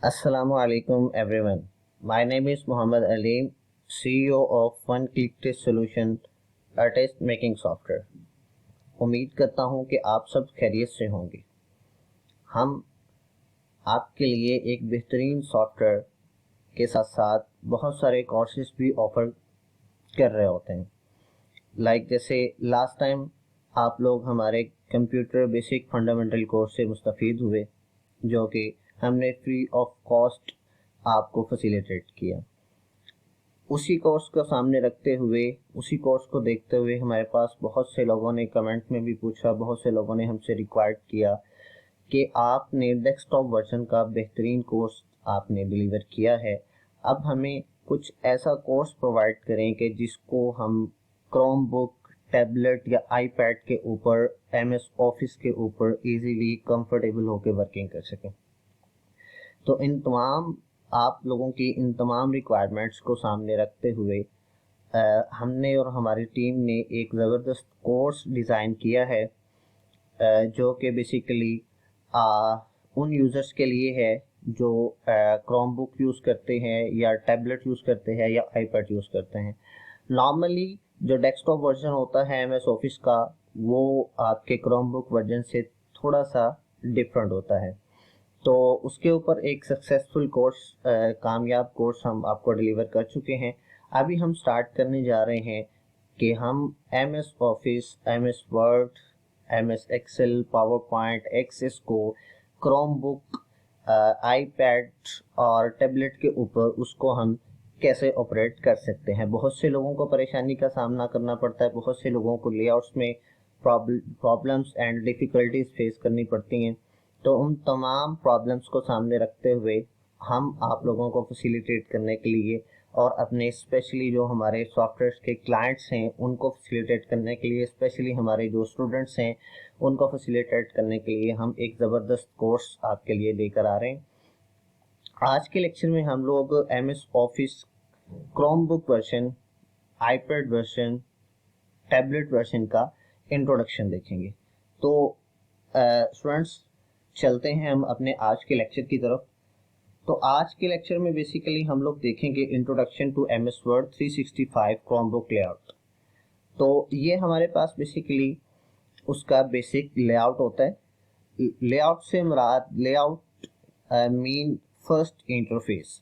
Assalamu alaikum everyone. My name is Muhammad Aleem, CEO of One Click Test Solution, a test making software. उम्मीद करता हूँ कि आप सब खैरियत से होंगे। हम आपके लिए एक बेहतरीन सॉफ्टवेयर के साथ साथ बहुत सारे कोर्सेज भी ऑफर कर रहे होते हैं। जैसे लास्ट टाइम आप लोग हमारे कंप्यूटर बेसिक फंडामेंटल कोर्स से मुस्तफ़ीद हुए, जो कि हमने फ्री ऑफ कॉस्ट आपको फैसिलिटेट किया। उसी कोर्स को सामने रखते हुए, उसी कोर्स को देखते हुए हमारे पास बहुत से लोगों ने कमेंट में भी पूछा, बहुत से लोगों ने हमसे रिक्वायर्ड किया कि आपने डेस्कटॉप वर्जन का बेहतरीन कोर्स आपने डिलीवर किया है, अब हमें कुछ ऐसा कोर्स प्रोवाइड करें कि जिसको हम क्रोम बुक, टैबलेट या आईपैड के ऊपर, MS ऑफिस के ऊपर इजीली कंफर्टेबल होकर वर्किंग कर सकें। तो आप लोगों की इन तमाम रिक्वायरमेंट्स को सामने रखते हुए हमने और हमारी टीम ने एक ज़बरदस्त कोर्स डिज़ाइन किया है, जो कि बेसिकली उन यूज़र्स के लिए है जो क्रोम बुक यूज़ करते हैं या टैबलेट यूज़ करते हैं या आईपैड यूज़ करते हैं। नॉर्मली जो डेस्कटॉप वर्जन होता है MS ऑफिस का, वो आपके क्रोम बुक वर्जन से थोड़ा सा डिफरेंट होता है। तो उसके ऊपर एक सक्सेसफुल कोर्स, कामयाब कोर्स हम आपको डिलीवर कर चुके हैं। अभी हम स्टार्ट करने जा रहे हैं कि हम MS Office, MS Word, MS Excel, PowerPoint, Access को क्रोम बुक, आईपैड और टैबलेट के ऊपर उसको हम कैसे ऑपरेट कर सकते हैं। बहुत से लोगों को परेशानी का सामना करना पड़ता है, बहुत से लोगों को लेआउट्स में प्रॉब्लम्स एंड डिफ़िकल्टीज फेस करनी पड़ती हैं। तो उन तमाम प्रॉब्लम्स को सामने रखते हुए हम आप लोगों को फैसिलिटेट करने के लिए और अपने स्पेशली जो हमारे सॉफ्टवेयर के क्लाइंट्स हैं उनको फैसिलिटेट करने के लिए, स्पेशली हमारे जो स्टूडेंट्स हैं उनको फैसिलिटेट करने के लिए हम एक ज़बरदस्त कोर्स आपके लिए लेकर आ रहे हैं। आज के लेक्चर में हम लोग MS office Chrome book version, iPad version, tablet version का इंट्रोडक्शन देखेंगे। तो स्टूडेंट्स, चलते हैं हम अपने आज के लेक्चर की तरफ। तो आज के लेक्चर में बेसिकली हम लोग देखेंगे introduction to MS Word 365 Chromebook layout. तो ये हमारे पास बेसिकली उसका बेसिक लेआउट होता है। लेआउट से मुराद, लेआउट मीन फर्स्ट इंटरफेस,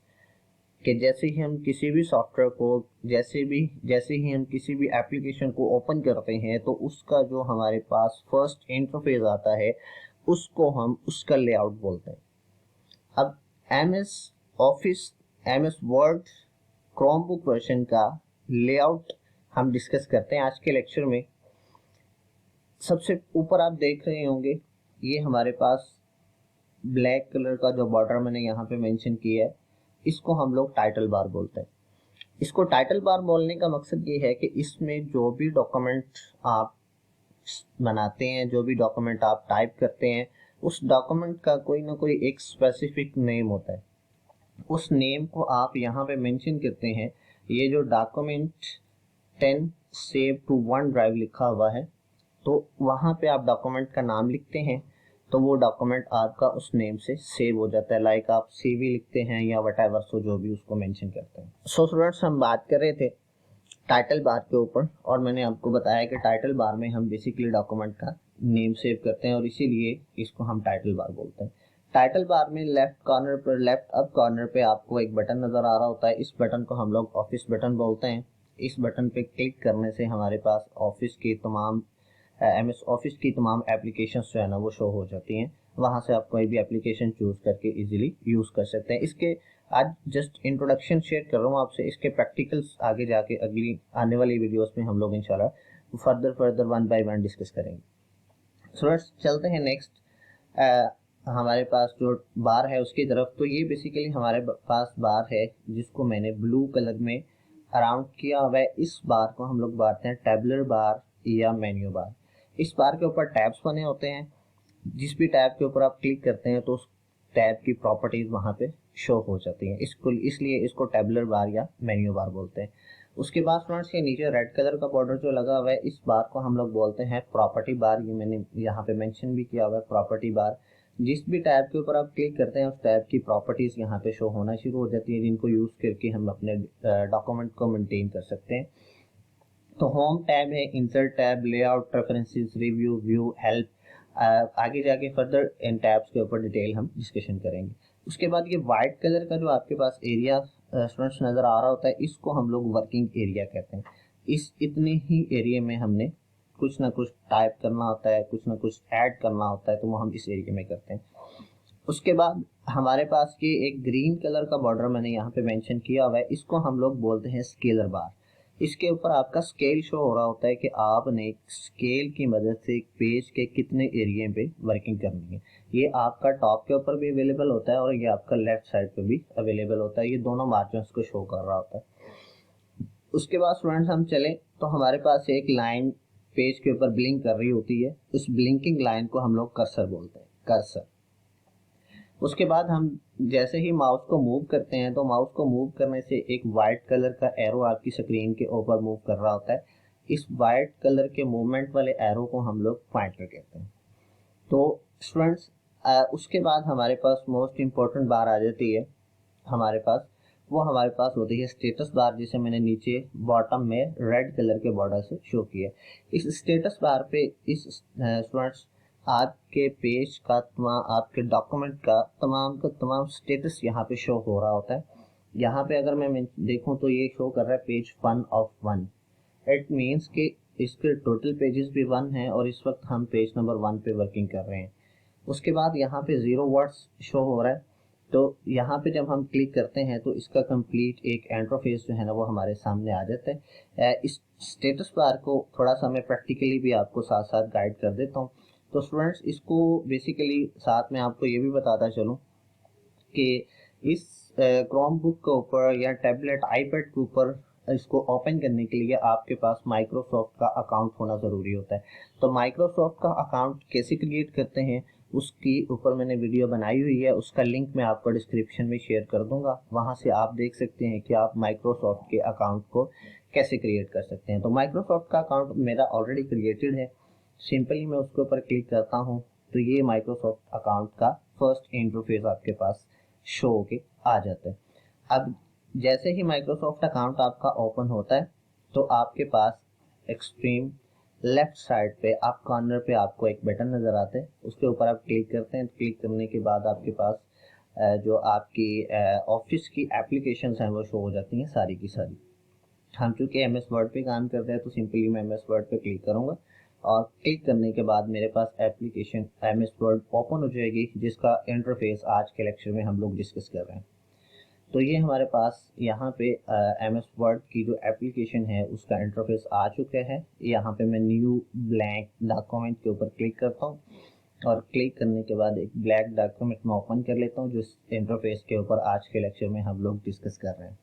कि जैसे ही हम किसी भी सॉफ्टवेयर को, जैसे ही हम किसी भी एप्लीकेशन को ओपन करते हैं तो उसका जो हमारे पास फर्स्ट इंटरफेस आता है उसको हम उसका लेआउट बोलते हैं। अब MS Office, MS word, Chrome book version का लेआउट हम डिस्कस करते हैं आज के लेक्चर में। सबसे ऊपर आप देख रहे होंगे, ये हमारे पास ब्लैक कलर का जो बॉर्डर मैंने यहाँ पे मेंशन किया है, इसको हम लोग टाइटल बार बोलते हैं। इसको टाइटल बार बोलने का मकसद ये है कि इसमें जो भी डॉक्यूमेंट आप बनाते हैं, जो भी डॉक्यूमेंट आप टाइप करते हैं, उस डॉक्यूमेंट का कोई ना कोई एक स्पेसिफिक नेम होता है। उस नेम को आप यहाँ पे मेंशन करते हैं। ये जो document 10 save to OneDrive लिखा हुआ है, तो वहाँ पे आप डॉक्यूमेंट का नाम लिखते हैं, तो वो डॉक्यूमेंट आपका उस नेम से सेव हो जाता है। लाइक आप CV लिखते हैं या वटएवर, सो जो भी उसको मेंशन करते हैं। सो स्टूडेंट्स, हम बात कर रहे थे टाइटल बार के ऊपर, और मैंने आपको बताया कि टाइटल बार में हम बेसिकली डॉक्यूमेंट का नेम सेव करते हैं और इसीलिए इसको हम टाइटल बार बोलते हैं। टाइटल बार में लेफ्ट कॉर्नर पर, लेफ्ट अप कॉर्नर पे आपको एक बटन नज़र आ रहा होता है। इस बटन को हम लोग ऑफिस बटन बोलते हैं। इस बटन पे क्लिक करने से हमारे पास ऑफिस की तमाम MS ऑफिस की तमाम एप्लीकेशंस जो है ना वो शो हो जाती हैं। वहाँ से आप कोई भी एप्लीकेशन चूज़ करके इजीली यूज़ कर सकते हैं। इसके आज जस्ट इंट्रोडक्शन शेयर कर रहा हूँ आपसे, इसके प्रैक्टिकल्स आगे जाके अगली आने वाली वीडियोस में हम लोग इंशाल्लाह further one by one discuss करेंगे। स्टूडेंट्स, चलते हैं नेक्स्ट हमारे पास जो बार है उसकी तरफ। तो ये बेसिकली हमारे पास बार है जिसको मैंने ब्लू कलर में अराउंड किया हुआ है। इस बार को हम लोग बांटते हैं टैबलर बार या मेन्यू बार। इस बार के ऊपर टैब्स बने होते हैं। जिस भी टैब के ऊपर आप क्लिक करते हैं तो उस टैब की प्रॉपर्टीज वहाँ पे शो हो जाती हैं। इसलिए इसको टैबलर बार या मेन्यू बार बोलते हैं। उसके बाद फ्रेंड्स, के नीचे रेड कलर का बॉर्डर जो लगा हुआ है, इस बार को हम लोग बोलते हैं प्रॉपर्टी बार। ये मैंने यहाँ पे मेंशन भी किया हुआ है, प्रॉपर्टी बार। जिस भी टैब के ऊपर आप क्लिक करते हैं उस टैब की प्रॉपर्टीज़ यहाँ पे शो होना शुरू हो जाती है, जिनको यूज़ करके हम अपने डॉक्यूमेंट को मेंटेन कर सकते हैं। तो होम टैब है, insert tab, layout, preferences, review, view, help. आगे जाके फर्दर इन टैब्स के ऊपर डिटेल हम डिस्कशन करेंगे। उसके बाद ये वाइट कलर का जो आपके पास एरिया स्टूडेंट्स नज़र आ रहा होता है, इसको हम लोग वर्किंग एरिया कहते हैं। इस इतने ही एरिया में हमने कुछ ना कुछ टाइप करना होता है, कुछ ना कुछ ऐड करना होता है, तो वो हम इस एरिया में करते हैं। उसके बाद हमारे पास ये एक ग्रीन कलर का बॉर्डर मैंने यहाँ पे मेंशन किया हुआ है, इसको हम लोग बोलते हैं स्केलर बार। इसके ऊपर आपका स्केल शो हो रहा होता है कि आपने स्केल की मदद से एक पेज के कितने एरिया पे वर्किंग करनी है। ये आपका टॉप के ऊपर भी अवेलेबल होता है और ये आपका लेफ्ट साइड पे भी अवेलेबल होता है, ये दोनों मार्जिन्स को शो कर रहा होता है। उसके बाद स्टूडेंट्स हम चलें तो हमारे पास एक लाइन पेज के ऊपर ब्लिंक कर रही होती है, उस ब्लिंकिंग लाइन को हम लोग कर्सर बोलते हैं, कर्सर। उसके बाद हम जैसे ही माउस को मूव करते हैं तो माउस को मूव करने से एक वाइट कलर का एरो आपकी स्क्रीन के ऊपर मूव कर रहा होता है। इस वाइट कलर के मूवमेंट वाले एरो को हम लोग पॉइंटर कहते हैं। तो स्टूडेंट्स उसके बाद हमारे पास मोस्ट इम्पोर्टेंट बार आ जाती है हमारे पास, वो हमारे पास होती है स्टेटस बार, जिसे मैंने नीचे बॉटम में रेड कलर के बॉर्डर से शो किया। इस स्टेटस बार पे इस स्टूडेंट्स आपके पेज का आपके डॉक्यूमेंट का तमाम स्टेटस यहाँ पे शो हो रहा होता है। यहाँ पे अगर मैं देखूँ तो ये शो कर रहा है पेज 1 ऑफ 1। इट मीन्स कि इसके टोटल पेजेस भी 1 हैं और इस वक्त हम पेज नंबर 1 पे वर्किंग कर रहे हैं। उसके बाद यहाँ पे 0 वर्ड्स शो हो रहा है, तो यहाँ पे जब हम क्लिक करते हैं तो इसका कंप्लीट एक इंटरफेस जो है ना वो हमारे सामने आ जाता है। इस स्टेटस बार को थोड़ा सा मैं प्रैक्टिकली भी आपको साथ साथ गाइड कर देता हूँ। तो स्टूडेंट्स इसको बेसिकली साथ में आपको ये भी बताता चलूँ कि इस क्रोम बुक के ऊपर या टैबलेट आईपैड के ऊपर इसको ओपन करने के लिए आपके पास माइक्रोसॉफ्ट का अकाउंट होना ज़रूरी होता है। तो माइक्रोसॉफ्ट का अकाउंट कैसे क्रिएट करते हैं उसकी ऊपर मैंने वीडियो बनाई हुई है, उसका लिंक मैं आपको डिस्क्रिप्शन में शेयर कर दूंगा। वहां से आप देख सकते हैं कि आप माइक्रोसॉफ्ट के अकाउंट को कैसे क्रिएट कर सकते हैं। तो माइक्रोसॉफ्ट का अकाउंट मेरा ऑलरेडी क्रिएटेड है, सिंपली मैं उसके ऊपर क्लिक करता हूँ तो ये माइक्रोसॉफ्ट अकाउंट का फर्स्ट इंटरफेस आपके पास शो होके आ जाता है। अब जैसे ही माइक्रोसॉफ्ट अकाउंट आपका ओपन होता है तो आपके पास एक्सट्रीम लेफ्ट साइड पे आप कॉर्नर पे आपको एक बटन नज़र आता है, उसके ऊपर आप क्लिक करते हैं। क्लिक करने के बाद आपके पास जो आपकी ऑफिस की एप्लीकेशंस हैं वो शो हो जाती हैं सारी की सारी। हम चूँकि एम एस वर्ड पे काम करते हैं तो सिंपली मैं एम एस वर्ड पे क्लिक करूँगा और क्लिक करने के बाद मेरे पास application M S word open हो जाएगी, जिसका इंटरफेस आज के लेक्चर में हम लोग डिस्कस कर रहे हैं। तो ये हमारे पास यहाँ पे एम एस वर्ड की जो एप्लीकेशन है उसका इंटरफेस आ चुका है। यहाँ पे मैं न्यू ब्लैंक डॉक्यूमेंट के ऊपर क्लिक करता हूँ और क्लिक करने के बाद एक ब्लैक डॉक्यूमेंट में ओपन कर लेता हूँ, जो इंटरफेस के ऊपर आज के लेक्चर में हम लोग डिस्कस कर रहे हैं।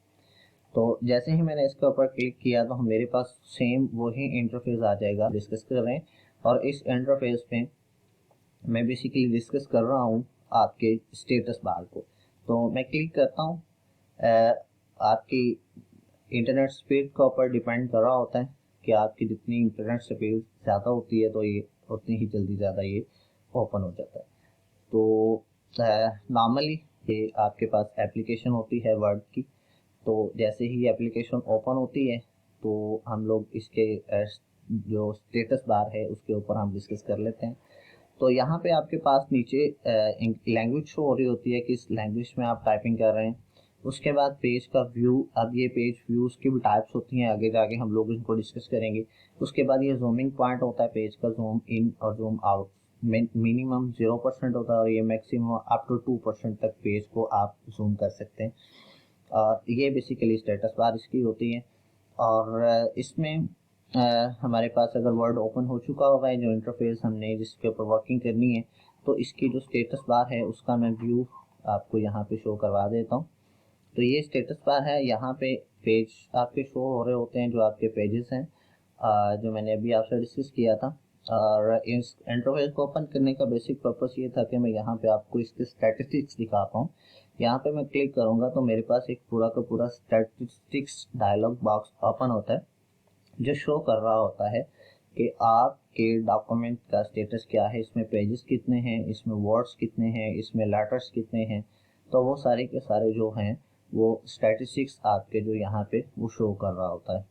तो जैसे ही मैंने इसके ऊपर क्लिक किया तो मेरे पास सेम वही इंटरफेस आ जाएगा डिस्कस कर रहे हैं। और इस इंटरफेस पे मैं बेसिकली डिस्कस कर रहा हूँ आपके स्टेटस बार को। तो मैं क्लिक करता हूँ, आपकी इंटरनेट स्पीड के ऊपर डिपेंड कर रहा होता है कि आपकी जितनी इंटरनेट स्पीड ज़्यादा होती है तो ये उतनी ही जल्दी ज़्यादा ये ओपन हो जाता है। तो नॉर्मली ये आपके पास एप्लीकेशन होती है वर्ड की, तो जैसे ही एप्लीकेशन ओपन होती है तो हम लोग इसके जो स्टेटस बार है उसके ऊपर हम डिस्कस कर लेते हैं। तो यहाँ पे आपके पास नीचे लैंग्वेज शो हो रही होती है, किस लैंग्वेज में आप टाइपिंग कर रहे हैं। उसके बाद पेज का व्यू, अब ये पेज व्यूज़ की भी टाइप्स होती हैं, आगे जाके हम लोग इनको डिस्कस करेंगे। उसके बाद ये जूमिंग पॉइंट होता है पेज का, जूम इन और जूम आउट मिनिमम 0% होता है और ये मैक्सिमम अप टू 2% तक पेज को आप जूम कर सकते हैं। और ये बेसिकली स्टेटस बार इसकी होती है। और इसमें हमारे पास अगर वर्ड ओपन हो चुका होगा है जो इंटरफेस हमने जिसके ऊपर वर्किंग करनी है, तो इसकी जो स्टेटस बार है उसका मैं व्यू आपको यहाँ पे शो करवा देता हूँ। तो ये स्टेटस बार है, यहाँ पे पेज आपके शो हो रहे होते हैं जो आपके पेजेस हैं जो मैंने अभी आपसे डिस्कस किया था। और इस इंटरफेस को ओपन करने का बेसिक पर्पस ये था कि मैं यहाँ पे आपको इसके स्टैटिस्टिक्स दिखा पाऊँ। यहाँ पे मैं क्लिक करूँगा तो मेरे पास एक पूरा का पूरा स्टैटिस्टिक्स डायलॉग बॉक्स ओपन होता है जो शो कर रहा होता है कि आपके डॉक्यूमेंट का स्टेटस क्या है, इसमें पेजेस कितने हैं, इसमें वर्ड्स कितने हैं, इसमें लेटर्स कितने हैं। तो वो सारे के सारे जो हैं वो स्टैटिस्टिक्स आपके जो यहाँ पे वो शो कर रहा होता है।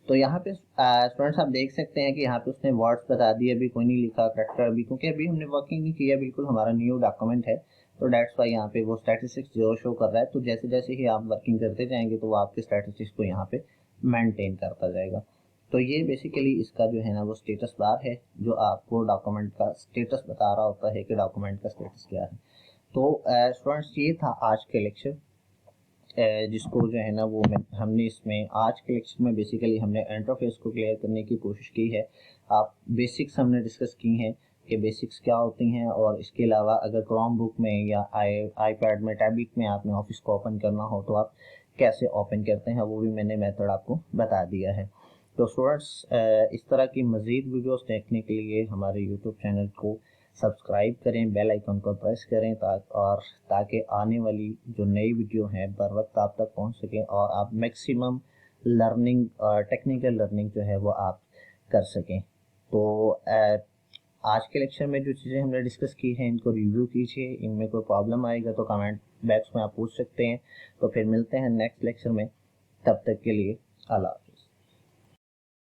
तो यहाँ पे स्टूडेंट्स आप देख सकते हैं कि यहाँ पे उसने वर्ड्स बता दिए, अभी कोई नहीं लिखा करेक्टर अभी, क्योंकि अभी हमने वर्किंग नहीं किया, बिल्कुल हमारा न्यू डॉक्यूमेंट है। तो डेट्स वाई यहाँ पे वो स्टैटिस्टिक्स जो शो कर रहा है। तो जैसे जैसे ही आप वर्किंग करते जाएंगे तो वो आपके स्टैटिस्टिक्स को यहाँ पे मेंटेन करता जाएगा। तो ये बेसिकली इसका जो है ना वो स्टेटस बार है, जो आपको डॉक्यूमेंट का स्टेटस बता रहा होता है कि डॉक्यूमेंट का स्टेटस क्या है। तो स्टूडेंट्स ये था आज के लेक्चर, जिसको जो है ना वो हमने इसमें आज के लेक्चर में बेसिकली हमने इंटरफेस को क्लियर करने की कोशिश की है। आप बेसिक्स हमने डिस्कस की हैं कि बेसिक्स क्या होती हैं, और इसके अलावा अगर क्रोम बुक में या आईपैड में, टैबलेट में आपने ऑफिस को ओपन करना हो तो आप कैसे ओपन करते हैं वो भी मैंने मेथड आपको बता दिया है। तो स्टूडेंट्स इस तरह की मज़ीद वीडियोस देखने के लिए हमारे यूट्यूब चैनल को सब्सक्राइब करें, बेल आइकन को प्रेस करें ताकि आने वाली जो नई वीडियो है बर वक्त आप तक पहुंच सकें और आप मैक्सिमम लर्निंग, टेक्निकल लर्निंग जो है वो आप कर सकें। तो आज के लेक्चर में जो चीज़ें हमने डिस्कस की हैं इनको रिव्यू कीजिए, इनमें कोई प्रॉब्लम आएगा तो कमेंट बॉक्स में आप पूछ सकते हैं। तो फिर मिलते हैं नेक्स्ट लेक्चर में, तब तक के लिए अल्लाह।